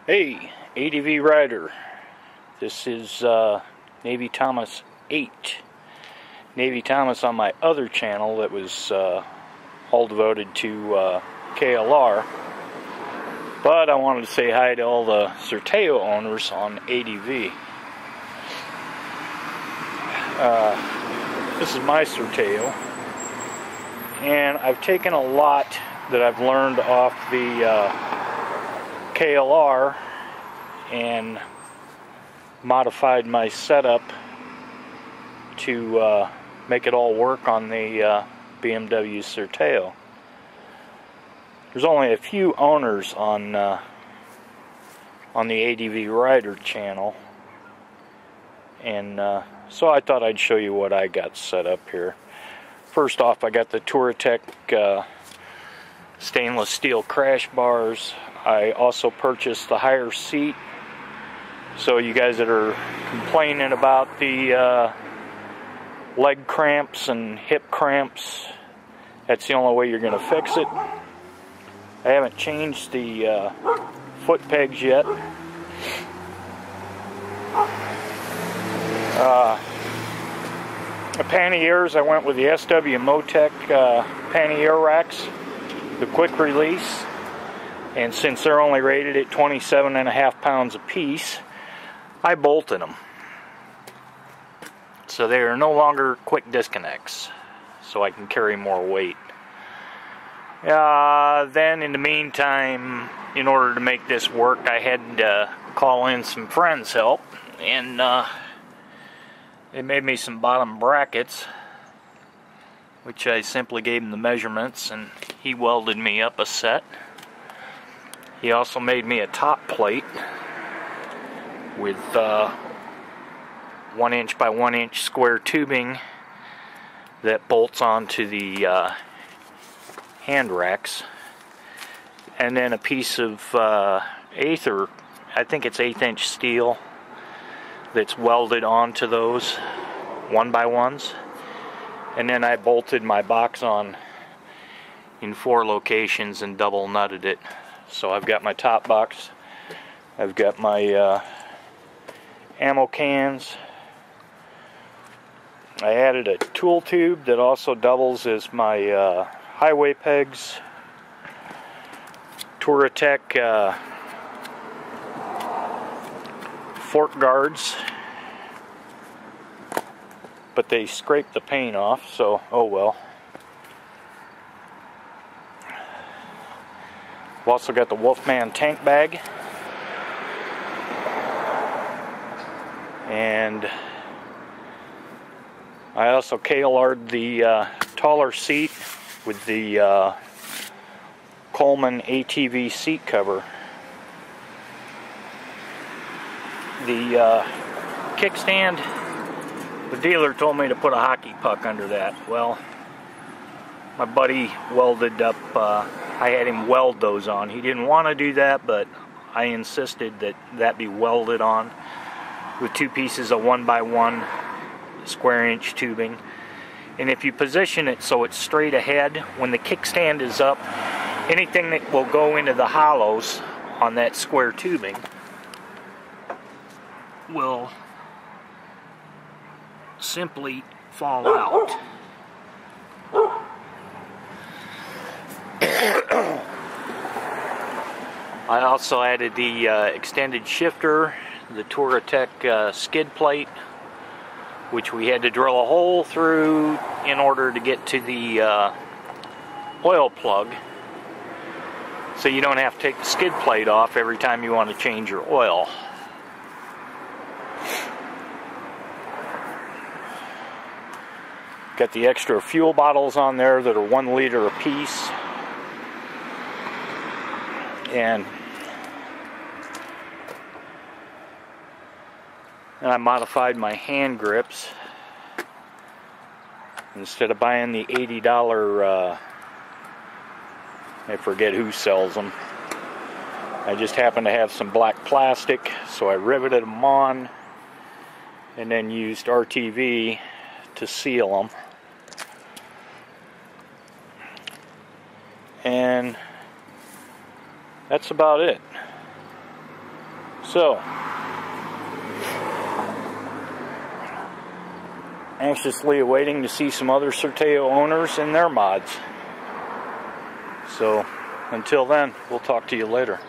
Hey, ADVRider. This is Navy Thomas 8. Navy Thomas on my other channel that was all devoted to KLR. But I wanted to say hi to all the SERTAO owners on ADV. This is my SERTAO. And I've taken a lot that I've learned off the KLR and modified my setup to make it all work on the BMW SERTAO. There's only a few owners on the ADVRider channel, and so I thought I'd show you what I got set up here. First off, I got the Qucik stainless steel crash bars. I also purchased the higher seat, so you guys that are complaining about the leg cramps and hip cramps, that's the only way you're going to fix it. I haven't changed the foot pegs yet. The panniers, I went with the SW Motec pannier racks, the quick release. And since they're only rated at 27.5 pounds a piece, I bolted them. So they are no longer quick disconnects, so I can carry more weight. Then in the meantime, in order to make this work, I had to call in some friends' help, and they made me some bottom brackets, which I simply gave him the measurements, and he welded me up a set. He also made me a top plate with 1 inch by 1 inch square tubing that bolts onto the hand racks, and then a piece of eighth, or I think it's 1/8 inch steel that's welded onto those 1x1s, and then I bolted my box on in 4 locations and double nutted it. So I've got my top box, I've got my ammo cans, I added a tool tube that also doubles as my highway pegs, Qucik fork guards, but they scraped the paint off, so oh well. I've also got the Wolfman tank bag, and I also KLR'd the taller seat with the Coleman ATV seat cover. The kickstand, the dealer told me to put a hockey puck under that. Well, my buddy welded up, I had him weld those on. He didn't want to do that, but I insisted that that be welded on with 2 pieces of 1x1 square inch tubing. And if you position it so it's straight ahead, when the kickstand is up, anything that will go into the hollows on that square tubing will simply fall out. I also added the extended shifter, the Qucik skid plate, which we had to drill a hole through in order to get to the oil plug, so you don't have to take the skid plate off every time you want to change your oil. Got the extra fuel bottles on there that are 1 liter a piece. And I modified my hand grips. Instead of buying the $80, I forget who sells them, I just happened to have some black plastic, so I riveted them on and then used RTV to seal them. And that's about it. So, anxiously awaiting to see some other SERTAO owners and their mods. So, until then, we'll talk to you later.